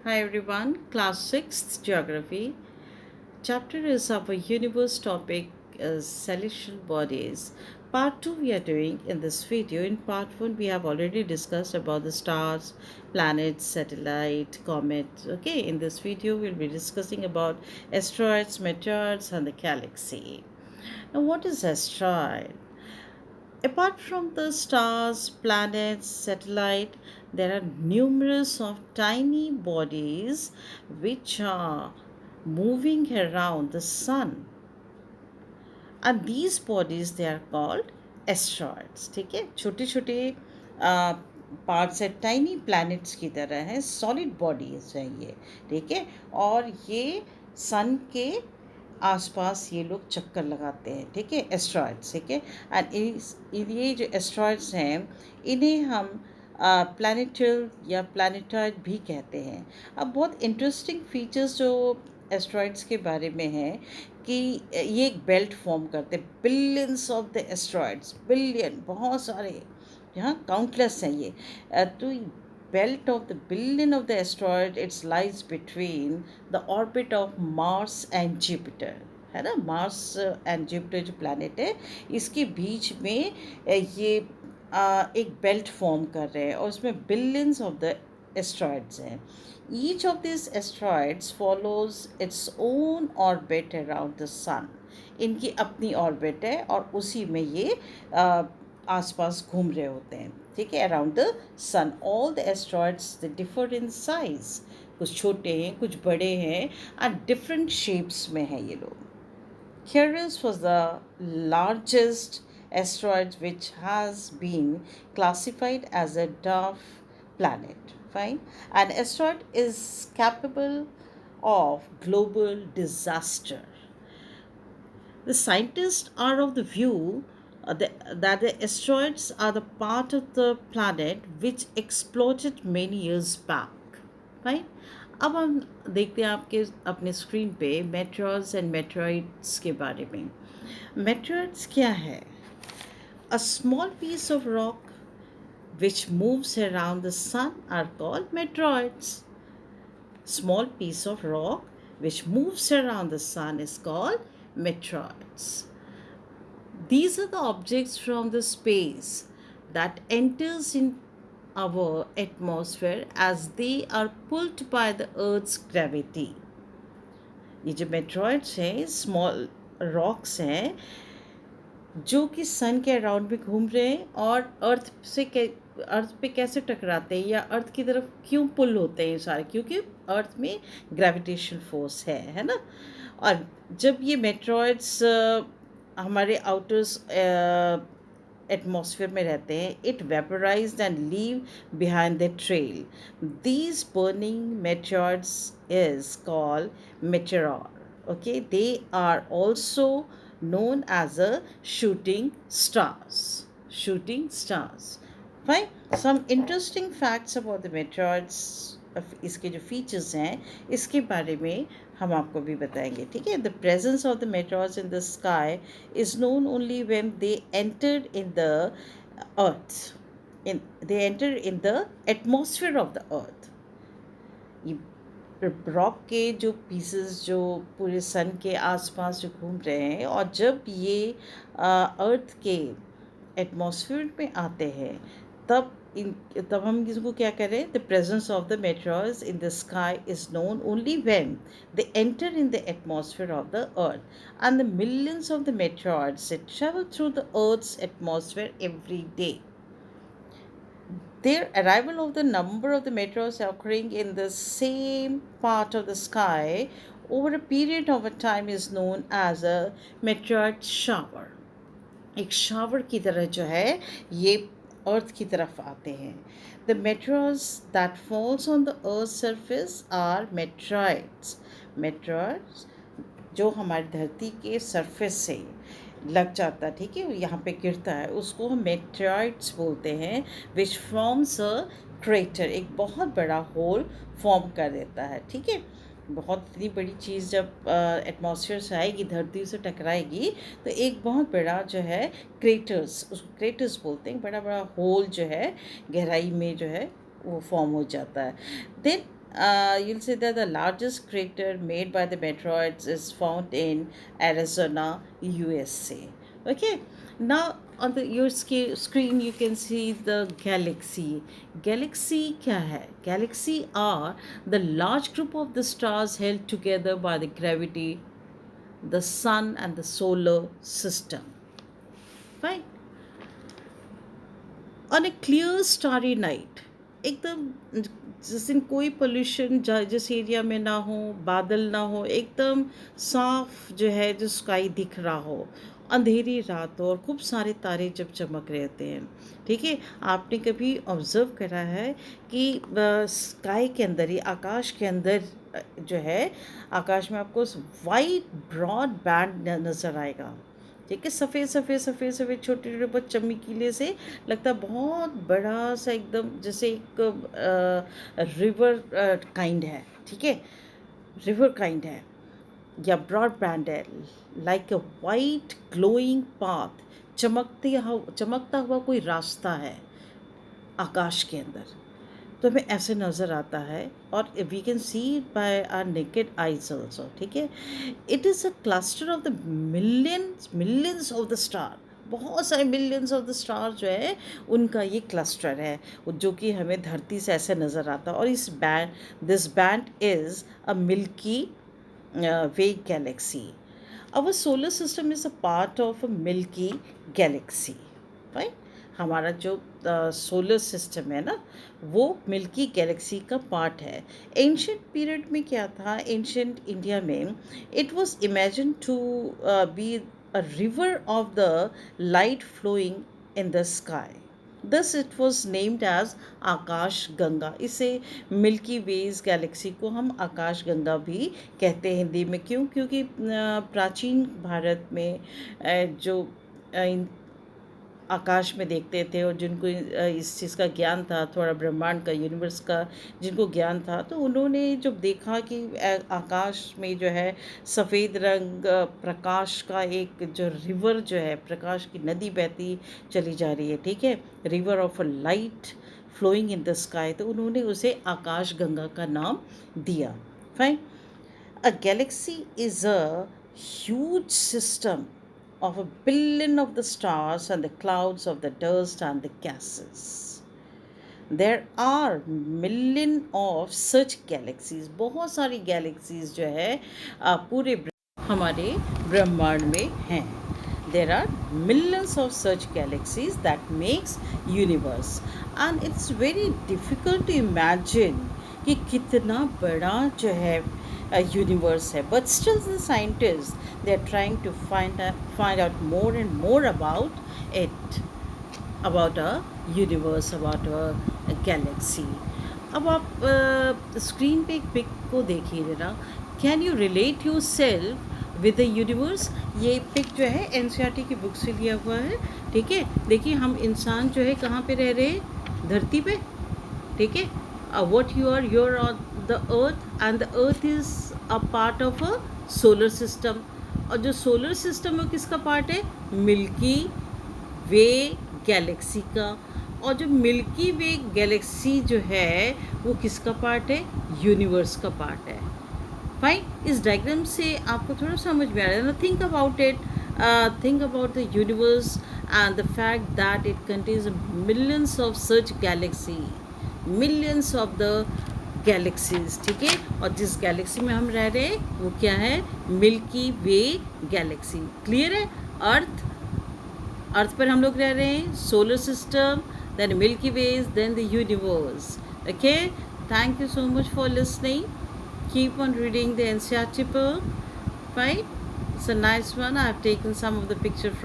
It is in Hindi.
Hi everyone, class 6th geography. Chapter is our universe topic is celestial bodies. Part 2 we are doing in this video. In part 1 we have already discussed about the stars, planets, satellite, comet. Okay, in this video we'll be discussing about asteroids, meteors and the galaxy. Now what is asteroid? Apart from the stars, planets, satellite, there are numerous of tiny bodies which are moving around the sun, and these bodies they are called asteroids. ठीक है, छोटे छोटे पार्ट्स है, टाइनी प्लैनेट्स की तरह हैं, सॉलिड बॉडीज हैं ये. ठीक है, और ये सन के आसपास ये लोग चक्कर लगाते हैं. ठीक है, एस्ट्रॉयड्स. ठीक है, एंड ये जो एस्ट्रॉयड्स हैं इन्हें हम प्लानिटल या प्लानिटॉइड भी कहते हैं. अब बहुत इंटरेस्टिंग फीचर्स जो एस्ट्रॉयड्स के बारे में है कि ये एक बेल्ट फॉर्म करते हैं. Billions of the asteroids, billion, बहुत सारे, यहाँ काउंटलेस हैं ये. तो belt of the billion of the asteroid it lies between the orbit of Mars and Jupiter. है ना, मार्स एंड जुपिटर जो प्लैनेट है इसके बीच में ये एक बेल्ट फॉर्म कर रहे हैं और उसमें बिलियंस ऑफ द एस्ट्रॉयड्स हैं. Each of this asteroids follows its own orbit around the sun. इनकी अपनी ऑर्बिट है और उसी में ये आसपास घूम रहे होते हैं. ठीक है, around the sun. All the asteroids they differ in size. कुछ छोटे हैं, कुछ बड़े हैं, एंड डिफरेंट शेप्स में हैं ये लोग. Ceres was the largest asteroid which has been classified as a dwarf planet. Fine. An asteroid is capable of global disaster. The scientists are of the view that the asteroids are the part of the planet which exploded many years back. Fine. अब हम देखते हैं आपके अपने स्क्रीन पे मेटेओर्स एंड मेटेरॉइड्स के बारे में. मेटेरॉइड्स क्या है? A small piece of rock which moves around the sun are called meteoroids. Small piece of rock which moves around the sun is called meteoroids. These are the objects from the space that enters in our atmosphere as they are pulled by the earth's gravity. ये जो मेट्रॉइड्स हैं स्मॉल रॉक्स हैं जो कि सन के अराउंड में घूम रहे हैं और अर्थ पे कैसे टकराते हैं या अर्थ की तरफ क्यों पुल होते हैं सारे, क्योंकि अर्थ में ग्रेविटेशनल फोर्स है ना. और जब ये मेट्रॉइड्स हमारे आउटर्स एटमॉस्फेयर में रहते हैं, it vaporized and leave behind the trail. These burning meteors is called meteor. Okay, they are also known as a shooting stars. Shooting stars. Fine. Some interesting facts about the meteoroids. इसके जो फीचर्स हैं इसके बारे में हम आपको भी बताएंगे. ठीक है, the presence of the meteors in the sky is known only when they entered in the earth. They enter in the atmosphere of the earth. ये रॉक के जो पीसेस जो पूरे सन के आसपास जो घूम रहे हैं और जब ये अर्थ के एटमॉस्फेयर में आते हैं तब हम इसको क्या करें, the presence of the meteors in the sky is known only when they enter in the atmosphere of the earth and the millions of the meteors that travel through the earth's atmosphere every day. Their arrival of the number of the meteors occurring in the same part of the sky over a period of a time is known as a meteoroid shower. एक शावर की तरह जो है ये अर्थ की तरफ आते हैं. The meteors that falls on the earth's surface are meteoroids. Meteoroids जो हमारी धरती के सरफेस से लग जाता है, ठीक है, यहाँ पे गिरता है, उसको हम मेटेओर्स बोलते हैं. विच फॉर्म्स अ क्रेटर, एक बहुत बड़ा होल फॉर्म कर देता है. ठीक है, बहुत इतनी बड़ी चीज़ जब एटमॉस्फेयर से आएगी, धरती से टकराएगी, तो एक बहुत बड़ा जो है क्रेटर्स, उसको क्रेटर्स बोलते हैं, बड़ा बड़ा होल जो है गहराई में जो है वो फॉर्म हो जाता है. Then You'll see that the largest crater made by the meteoroids is found in Arizona, USA. Okay, now on the your screen you can see the galaxy. Galaxy क्या है? Galaxy are the large group of the stars held together by the gravity, the sun and the solar system. Fine. On a clear starry night, एकदम जिस दिन कोई पोल्यूशन जिस एरिया में ना हो, बादल ना हो, एकदम साफ जो है जो स्काई दिख रहा हो, अंधेरी रात हो और खूब सारे तारे जब चमक रहे होते हैं, ठीक है। आपने कभी ऑब्जर्व करा है कि स्काई के अंदर ही आकाश के अंदर जो है आकाश में आपको वाइट ब्रॉड बैंड नज़र आएगा, ठीक है। सफ़ेद सफ़ेद सफ़ेद सफ़ेद छोटे छोटे बहुत चमकीले से लगता है, बहुत बड़ा सा एकदम जैसे एक रिवर काइंड है, ठीक है, रिवर काइंड है या ब्रॉड बैंड है, लाइक अ वाइट ग्लोइंग पाथ, चमकता हुआ कोई रास्ता है आकाश के अंदर, तो हमें ऐसे नज़र आता है और we can see by our naked eyes also, ठीक है। It is a cluster of the millions of the star, बहुत सारे मिलियंस ऑफ द स्टार जो है उनका ये क्लस्टर है, जो कि हमें धरती से ऐसे नज़र आता है। और this band is a milky way Galaxy. Our solar system is a part of a Milky Galaxy, right? हमारा जो सोलर सिस्टम है ना, वो मिल्की गैलेक्सी का पार्ट है। एंशंट पीरियड में क्या था, एंशंट इंडिया में it was imagine to be a river of the light flowing in the sky, thus it was named as Akash Ganga. इसे मिल्की वेज गैलेक्सी को हम आकाश गंगा भी कहते हैं हिंदी में। क्यों? क्योंकि प्राचीन भारत में जो आकाश में देखते थे और जिनको इस चीज़ का ज्ञान था, थोड़ा ब्रह्मांड का, यूनिवर्स का जिनको ज्ञान था, तो उन्होंने जब देखा कि आकाश में जो है सफ़ेद रंग प्रकाश का एक जो रिवर जो है, प्रकाश की नदी बहती चली जा रही है, ठीक है, river of a light flowing in the sky, तो उन्होंने उसे आकाश गंगा का नाम दिया। Fine. A galaxy is a huge system of a billion of the stars and the clouds of the dust and the gases. There are million of such galaxies. बहुत सारी galaxies जो है पूरे हमारे ब्रह्मांड में हैं। There are millions of such galaxies that makes universe, and it's very difficult to imagine कि कितना बड़ा जो है यूनिवर्स है। But still the scientist they are trying to find out more and more about it, about a universe, about a galaxy. अब आप स्क्रीन पे एक पिक को देखिए जरा, can you relate yourself with the universe. ये पिक जो है एनसीईआरटी की बुक से लिया हुआ है, ठीक है। देखिए हम इंसान जो है कहाँ पे रह रहे हैं, धरती पे, ठीक है। What you're on the earth, and the earth is a part of a solar system, और जो सोलर सिस्टम है किसका पार्ट है, मिल्की वे गैलेक्सी का। और जो मिल्की वे गैलेक्सी जो है वो किसका पार्ट है, यूनिवर्स का पार्ट है। फाइन। इस डायग्राम से आपको थोड़ा समझ में आ रहा है ना। Think about it, think about the universe and the fact that it contains millions of such Galaxy, millions of the galaxies, ठीक है। और जिस गैलेक्सी में हम रह रहे हैं वो क्या है, मिल्की वे गैलेक्सी। क्लियर है। अर्थ पर हम लोग रह रहे हैं, solar system, then Milky Ways, then the universe. Okay, thank you so much for listening, keep on reading the NCERT book. Fine, it's a nice one. I have taken some of the picture from